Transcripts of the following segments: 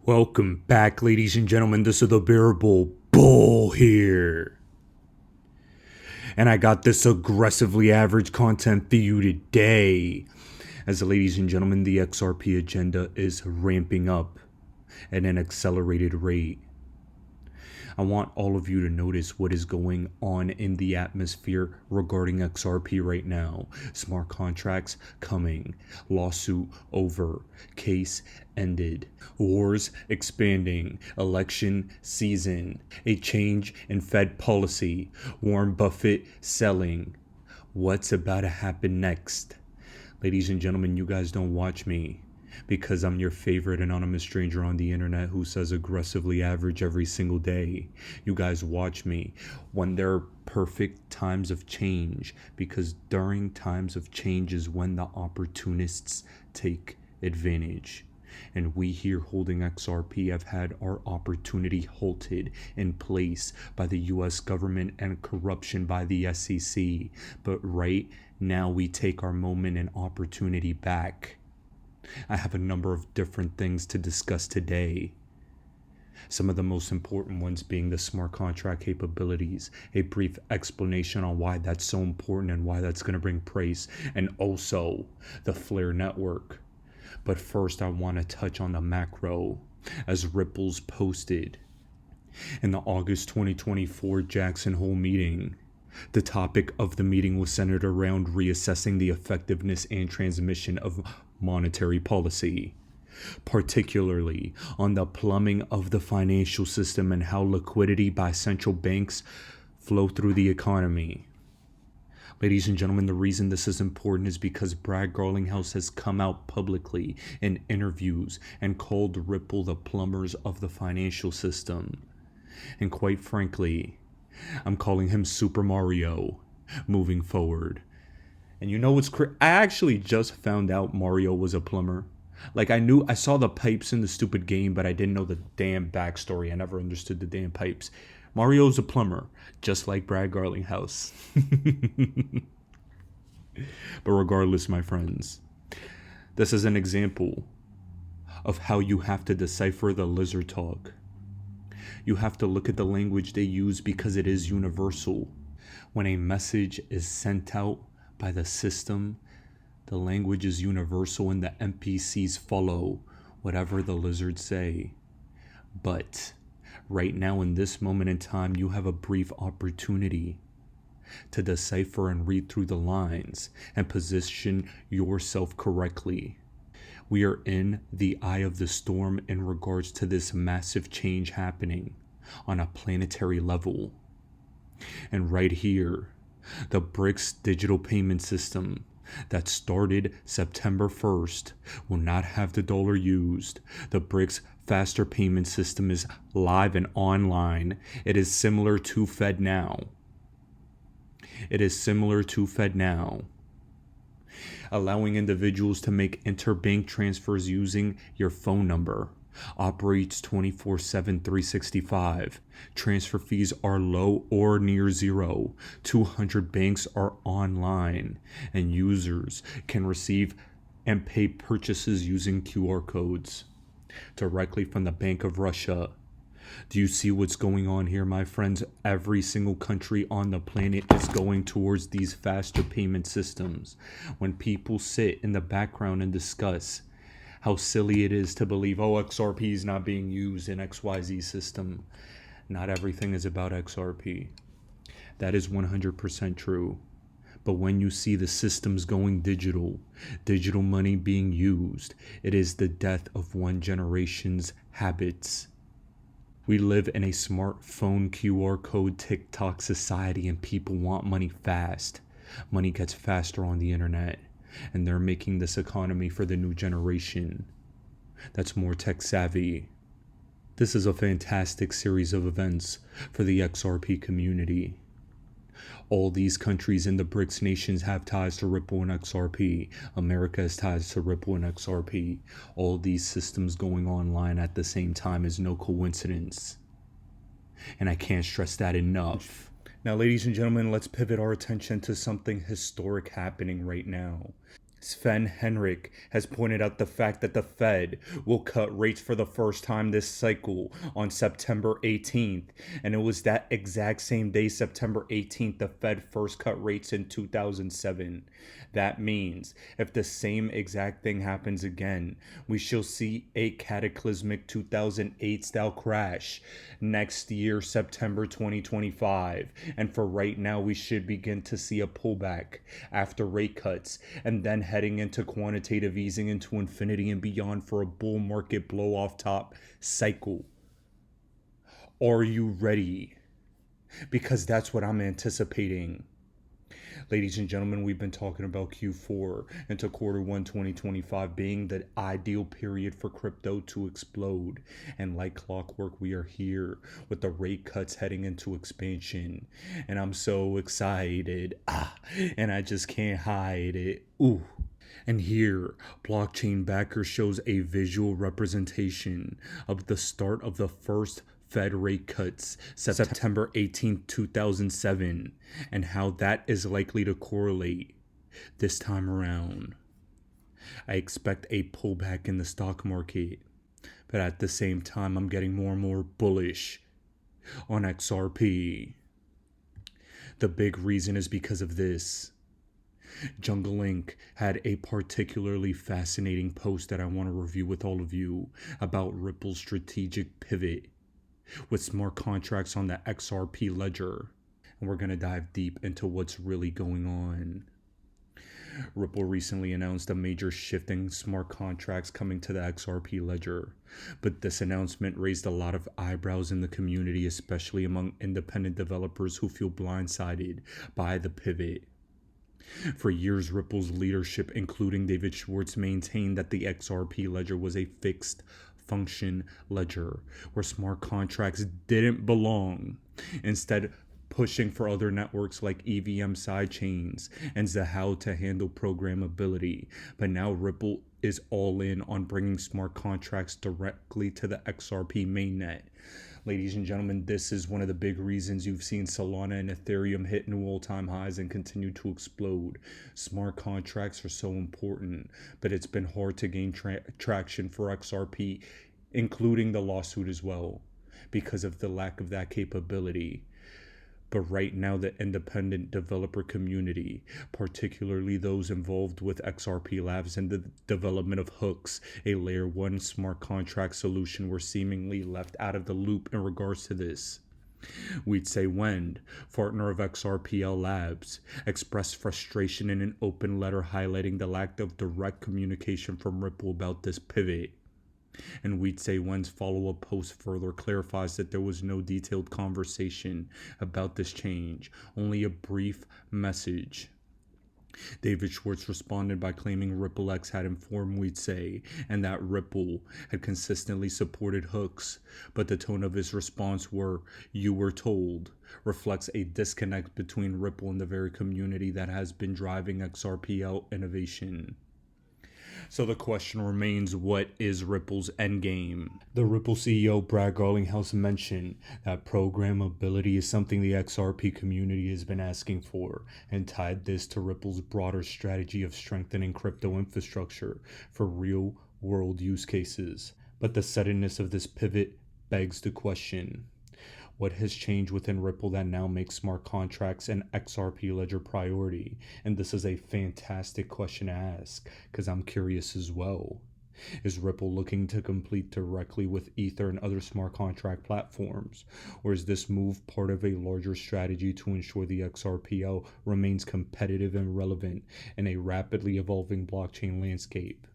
Welcome back, ladies and gentlemen. This is the Bearable Bull here. And I got this aggressively average content for you today. As ladies and gentlemen, the XRP agenda is ramping up at an accelerated rate. I want all of you to notice what is going on in the atmosphere regarding XRP right now. Smart contracts coming. Lawsuit over. Case ended. Wars expanding. Election season. A change in Fed policy. Warren Buffett selling. What's about to happen next? Ladies and gentlemen, you guys don't watch me because I'm your favorite anonymous stranger on the internet who says aggressively average every single day. You guys watch me when there are perfect times of change, because during times of change is when the opportunists take advantage. And we here holding XRP have had our opportunity halted in place by the US government and corruption by the SEC. But right now we take our moment and opportunity back. I have a number of different things to discuss today. Some of the most important ones being the smart contract capabilities, a brief explanation on why that's so important and why that's going to bring praise, and also the Flare network. But first, I want to touch on the macro, as Ripple's posted in the August 2024 Jackson Hole meeting. The topic of the meeting was centered around reassessing the effectiveness and transmission of monetary policy, particularly on the plumbing of the financial system and how liquidity by central banks flow through the economy. Ladies and gentlemen, the reason this is important is because Brad Garlinghouse has come out publicly in interviews and called Ripple the plumbers of the financial system. And quite frankly, I'm calling him Super Mario moving forward. And you know what's I actually just found out Mario was a plumber. Like, I saw the pipes in the stupid game, but I didn't know the damn backstory. I never understood the damn pipes. Mario's a plumber, just like Brad Garlinghouse. But regardless, my friends, this is an example of how you have to decipher the lizard talk. You have to look at the language they use because it is universal. When a message is sent out by the system, the language is universal and the NPCs follow whatever the lizards say. But right now, in this moment in time, you have a brief opportunity to decipher and read through the lines and position yourself correctly. We are in the eye of the storm in regards to this massive change happening on a planetary level. And right here, the BRICS digital payment system that started September 1st will not have the dollar used. The BRICS faster payment system is live and online. It is similar to FedNow. Allowing individuals to make interbank transfers using your phone number. Operates 24/7, 365. Transfer fees are low or near zero. 200 banks are online, and users can receive and pay purchases using QR codes directly from the Bank of Russia. Do you see what's going on here, my friends? Every single country on the planet is going towards these faster payment systems. When people sit in the background and discuss how silly it is to believe, XRP is not being used in XYZ system. Not everything is about XRP. That is 100% true. But when you see the systems going digital money being used, it is the death of one generation's habits. We live in a smartphone QR code TikTok society, and people want money fast. Money gets faster on the internet. And they're making this economy for the new generation that's more tech savvy. This is a fantastic series of events for the XRP community. All these countries in the BRICS nations have ties to Ripple and XRP. America has ties to Ripple and XRP. All these systems going online at the same time is no coincidence. And I can't stress that enough. Now, ladies and gentlemen, let's pivot our attention to something historic happening right now. Sven Henrik has pointed out the fact that the Fed will cut rates for the first time this cycle on September 18th. And it was that exact same day, September 18th, the Fed first cut rates in 2007. That means if the same exact thing happens again, we shall see a cataclysmic 2008 style crash next year, September 2025. And for right now, we should begin to see a pullback after rate cuts and then heading into quantitative easing into infinity and beyond for a bull market blow off top cycle. Are you ready? Because that's what I'm anticipating. Ladies and gentlemen, we've been talking about Q4 into Q1 2025 being the ideal period for crypto to explode. And like clockwork, we are here with the rate cuts heading into expansion. And I'm so excited. And I just can't hide it. Ooh. And here, Blockchain Backer shows a visual representation of the start of the first Fed rate cuts, September 18, 2007, and how that is likely to correlate this time around. I expect a pullback in the stock market, but at the same time, I'm getting more and more bullish on XRP. The big reason is because of this. Jungle Inc. had a particularly fascinating post that I want to review with all of you about Ripple's strategic pivot with smart contracts on the XRP ledger. And we're going to dive deep into what's really going on. Ripple recently announced a major shift in smart contracts coming to the XRP ledger, but this announcement raised a lot of eyebrows in the community, especially among independent developers who feel blindsided by the pivot. For years, Ripple's leadership, including David Schwartz, maintained that the XRP ledger was a fixed function ledger where smart contracts didn't belong, instead pushing for other networks like EVM sidechains and Zahao to handle programmability. But now Ripple is all in on bringing smart contracts directly to the XRP mainnet. Ladies and gentlemen, this is one of the big reasons you've seen Solana and Ethereum hit new all-time highs and continue to explode. Smart contracts are so important, but it's been hard to gain traction for XRP, including the lawsuit as well, because of the lack of that capability. But right now, the independent developer community, particularly those involved with XRP Labs and the development of hooks, a layer 1 smart contract solution, were seemingly left out of the loop in regards to this. We'd say Wend, partner of XRPL Labs, expressed frustration in an open letter highlighting the lack of direct communication from Ripple about this pivot. And we'd say Wen's follow-up post further clarifies that there was no detailed conversation about this change, only a brief message. David Schwartz responded by claiming RippleX had informed We'd Say and that Ripple had consistently supported hooks, but the tone of his response were, "You were told," reflects a disconnect between Ripple and the very community that has been driving XRPL innovation. So the question remains, what is Ripple's endgame? The Ripple CEO Brad Garlinghouse mentioned that programmability is something the XRP community has been asking for, and tied this to Ripple's broader strategy of strengthening crypto infrastructure for real-world use cases. But the suddenness of this pivot begs the question: what has changed within Ripple that now makes smart contracts an XRP ledger priority? And this is a fantastic question to ask, because I'm curious as well. Is Ripple looking to compete directly with Ether and other smart contract platforms? Or is this move part of a larger strategy to ensure the XRPL remains competitive and relevant in a rapidly evolving blockchain landscape?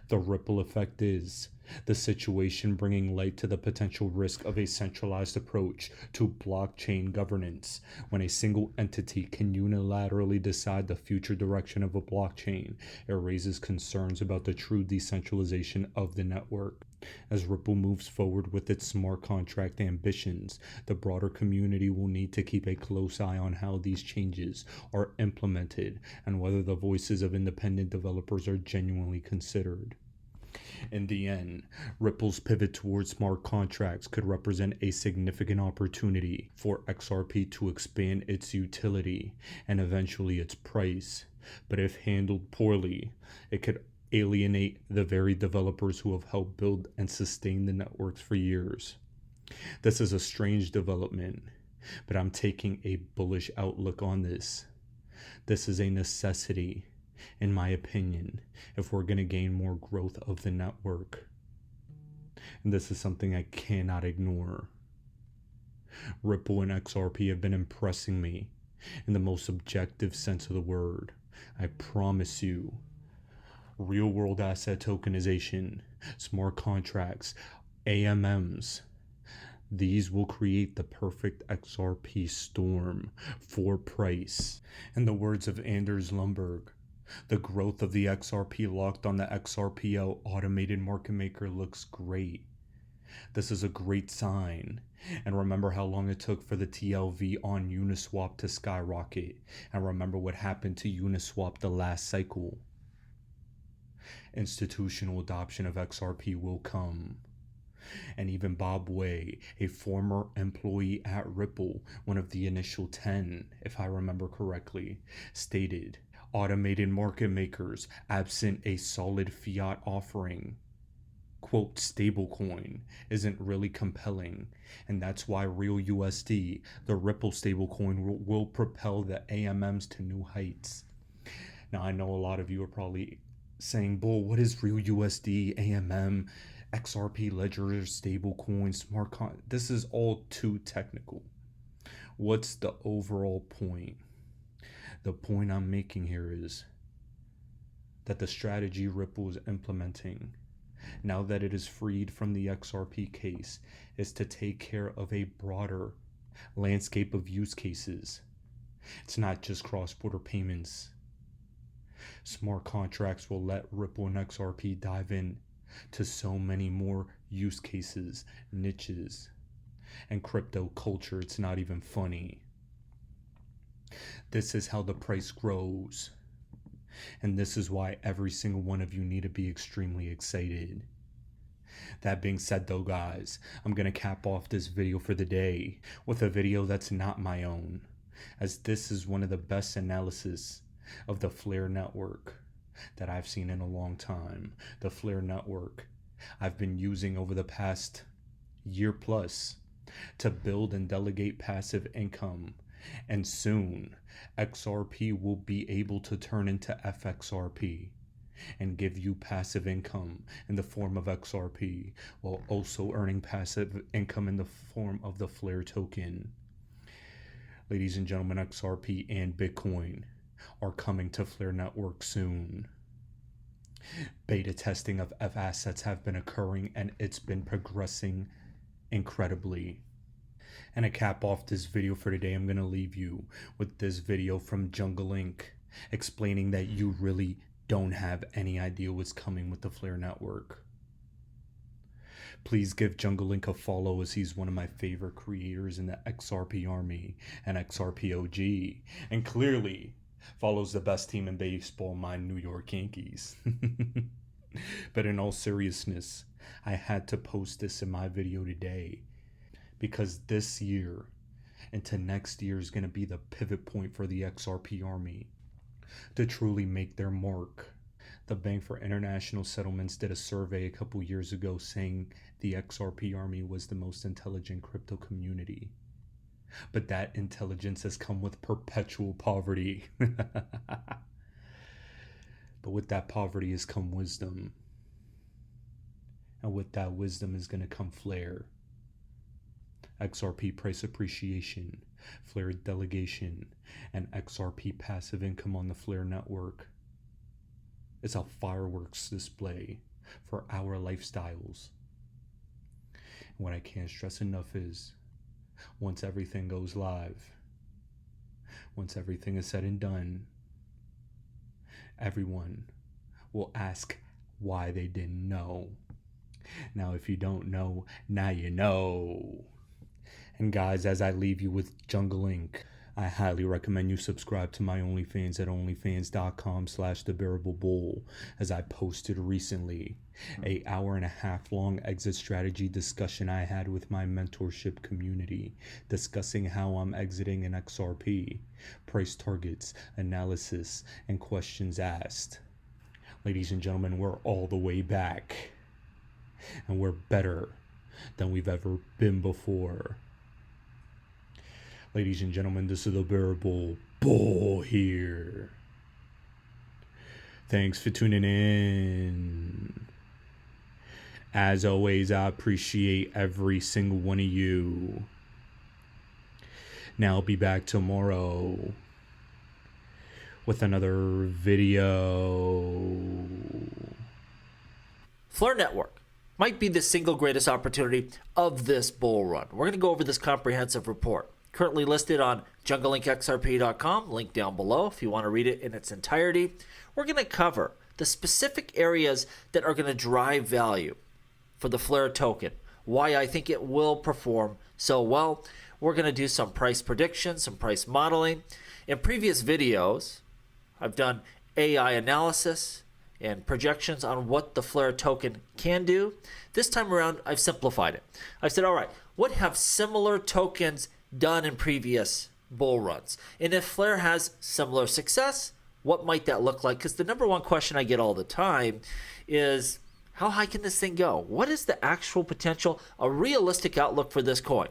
The ripple effect is the situation bringing light to the potential risk of a centralized approach to blockchain governance. When a single entity can unilaterally decide the future direction of a blockchain, it raises concerns about the true decentralization of the network. As Ripple moves forward with its smart contract ambitions, the broader community will need to keep a close eye on how these changes are implemented and whether the voices of independent developers are genuinely considered. In the end, Ripple's pivot towards smart contracts could represent a significant opportunity for XRP to expand its utility and eventually its price. But if handled poorly, it could alienate the very developers who have helped build and sustain the networks for years. This is a strange development, but I'm taking a bullish outlook on this. This is a necessity, in my opinion, if we're going to gain more growth of the network. And this is something I cannot ignore. Ripple and XRP have been impressing me in the most objective sense of the word. I promise you. Real world asset tokenization, smart contracts, AMMs. These will create the perfect XRP storm for price. In the words of Anders Lundberg, the growth of the XRP locked on the XRPL automated market maker looks great. This is a great sign. And remember how long it took for the TLV on Uniswap to skyrocket. And remember what happened to Uniswap the last cycle. Institutional adoption of XRP will come. And even Bob Way, a former employee at Ripple, one of the initial 10, if I remember correctly, stated, automated market makers, absent a solid fiat offering, quote, stablecoin, isn't really compelling. And that's why Real USD, the Ripple stablecoin, will propel the AMMs to new heights. Now, I know a lot of you are probably saying, Bull, what is Real USD, AMM, XRP ledger, stablecoin, this is all too technical. What's the overall point? The point I'm making here is that the strategy Ripple is implementing, now that it is freed from the XRP case, is to take care of a broader landscape of use cases. It's not just cross-border payments. Smart contracts will let Ripple and XRP dive in to so many more use cases, niches, and crypto culture. It's not even funny. This is how the price grows. And this is why every single one of you need to be extremely excited. That being said though, guys, I'm going to cap off this video for the day with a video that's not my own, as this is one of the best analysis of the Flare network that I've seen in a long time. The Flare network I've been using over the past year plus to build and delegate passive income, and soon XRP will be able to turn into FXRP and give you passive income in the form of XRP while also earning passive income in the form of the Flare token. Ladies and gentlemen, XRP and Bitcoin are coming to Flare network soon. Beta testing of F assets have been occurring and it's been progressing incredibly. And to cap off this video for today, I'm going to leave you with this video from Jungle Inc. explaining that you really don't have any idea what's coming with the Flare network. Please give Jungle Inc a follow, as he's one of my favorite creators in the XRP army and XRP OG, and clearly follows the best team in baseball, my New York Yankees. But in all seriousness, I had to post this in my video today because this year into next year is going to be the pivot point for the XRP army to truly make their mark. The Bank for International Settlements did a survey a couple years ago saying the XRP army was the most intelligent crypto community. But that intelligence has come with perpetual poverty. But with that poverty has come wisdom. And with that wisdom is going to come Flare. XRP price appreciation, Flare delegation, and XRP passive income on the Flare network. It's a fireworks display for our lifestyles. And what I can't stress enough is, once everything goes live, once everything is said and done, everyone will ask why they didn't know. Now, if you don't know, now you know. And guys, as I leave you with Jungle Inc., I highly recommend you subscribe to my OnlyFans at onlyfans.com/thebearablebull, as I posted recently a hour-and-a-half long exit strategy discussion I had with my mentorship community, discussing how I'm exiting an XRP, price targets, analysis, and questions asked. Ladies and gentlemen, we're all the way back, and we're better than we've ever been before. Ladies and gentlemen, this is the Bearable Bull here. Thanks for tuning in. As always, I appreciate every single one of you. Now I'll be back tomorrow with another video. Flare Network might be the single greatest opportunity of this bull run. We're going to go over this comprehensive report. Currently listed on junglelinkxrp.com, link down below if you want to read it in its entirety. We're going to cover the specific areas that are going to drive value for the Flare token, why I think it will perform so well. We're going to do some price predictions, some price modeling. In previous videos, I've done AI analysis and projections on what the Flare token can do. This time around, I've simplified it. I've said, all right, what have similar tokens done in previous bull runs? And if Flare has similar success, what might that look like? Because the number one question I get all the time is, how high can this thing go? What is the actual potential, a realistic outlook for this coin?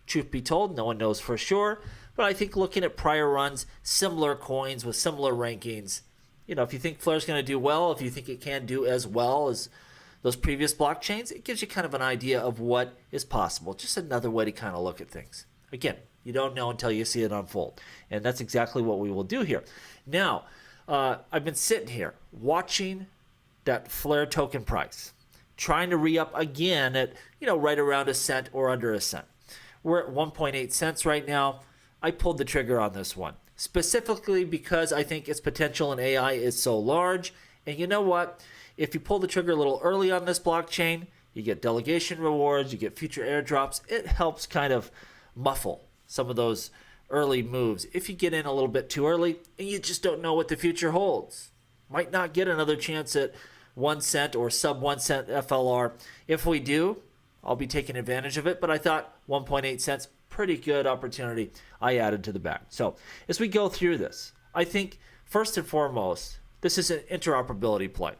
Truth be told, no one knows for sure, but I think looking at prior runs, similar coins with similar rankings, if you think Flare's going to do well, if you think it can do as well as those previous blockchains, it gives you kind of an idea of what is possible. Just another way to kind of look at things. Again, you don't know until you see it unfold. And that's exactly what we will do here. Now, I've been sitting here watching that Flare token price, trying to re-up again at, right around a cent or under a cent. We're at 1.8 cents right now. I pulled the trigger on this one, specifically because I think its potential in AI is so large. And you know what? If you pull the trigger a little early on this blockchain, you get delegation rewards, you get future airdrops. It helps kind of muffle some of those early moves. If you get in a little bit too early and you just don't know what the future holds, might not get another chance at 1 cent or sub 1 cent FLR. If we do, I'll be taking advantage of it, but I thought 1.8 cents, pretty good opportunity I added to the bag. So as we go through this, I think first and foremost, this is an interoperability play.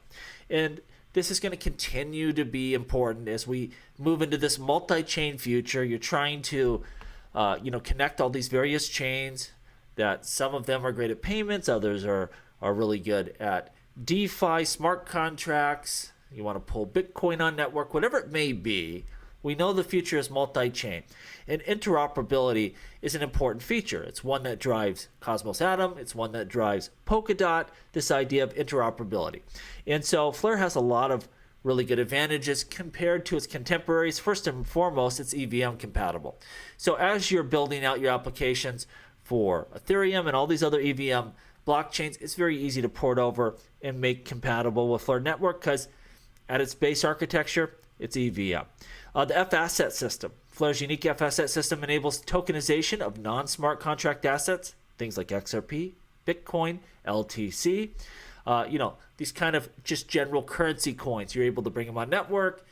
And this is going to continue to be important as we move into this multi-chain future. You're trying to connect all these various chains, that some of them are great at payments, others are really good at DeFi, smart contracts. You want to pull Bitcoin on network, whatever it may be. We know the future is multi-chain, and interoperability is an important feature. It's one that drives Cosmos Atom. It's one that drives Polkadot, this idea of interoperability. And so Flare has a lot of really good advantages compared to its contemporaries. First and foremost, it's EVM compatible. So as you're building out your applications for Ethereum and all these other EVM blockchains, it's very easy to port over and make compatible with Flare Network because at its base architecture, it's EVM. The F-asset system. Flare's unique F-asset system enables tokenization of non-smart contract assets, things like XRP, Bitcoin, LTC. These kind of just general currency coins. You're able to bring them on network.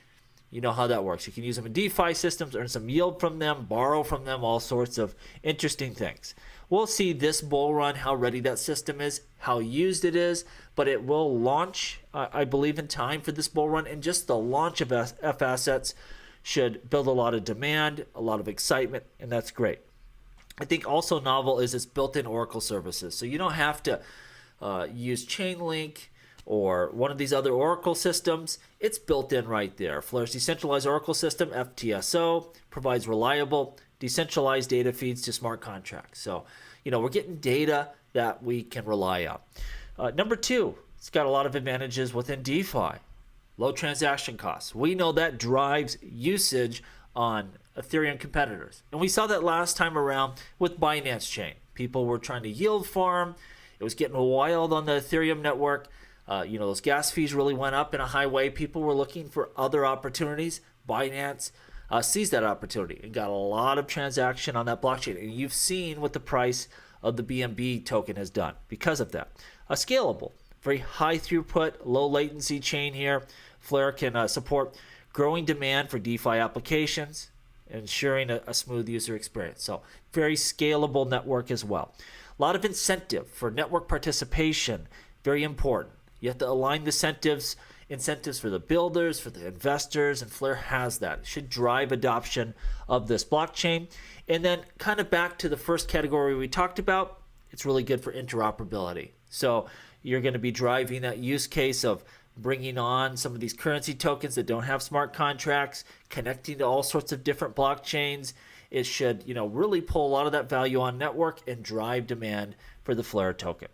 You know how that works. You can use them in DeFi systems, earn some yield from them, borrow from them, all sorts of interesting things. We'll see this bull run, how ready that system is, how used it is, but it will launch, I believe, in time for this bull run. And just the launch of F-assets should build a lot of demand, a lot of excitement, and that's great. I think also novel is its built-in Oracle services. So you don't have to use Chainlink or one of these other Oracle systems. It's built in right there. Flare's decentralized Oracle system, FTSO, provides reliable, decentralized data feeds to smart contracts. So, we're getting data that we can rely on. Number two, it's got a lot of advantages within DeFi. Low transaction costs. We know that drives usage on Ethereum competitors. And we saw that last time around with Binance Chain. People were trying to yield farm. It was getting wild on the Ethereum network. Those gas fees really went up in a high way. People were looking for other opportunities. Binance seized that opportunity and got a lot of transaction on that blockchain. And you've seen with the price of the BNB token has done because of that. Scalable, very high throughput, low latency chain here. Flare can support growing demand for DeFi applications, ensuring a smooth user experience. So very scalable network as well. A lot of incentive for network participation, very important. You have to align the incentives for the builders, for the investors, and Flare has that. It should drive adoption of this blockchain. And then kind of back to the first category we talked about, it's really good for interoperability. So you're going to be driving that use case of bringing on some of these currency tokens that don't have smart contracts, connecting to all sorts of different blockchains. It should, really pull a lot of that value on network and drive demand for the Flare token.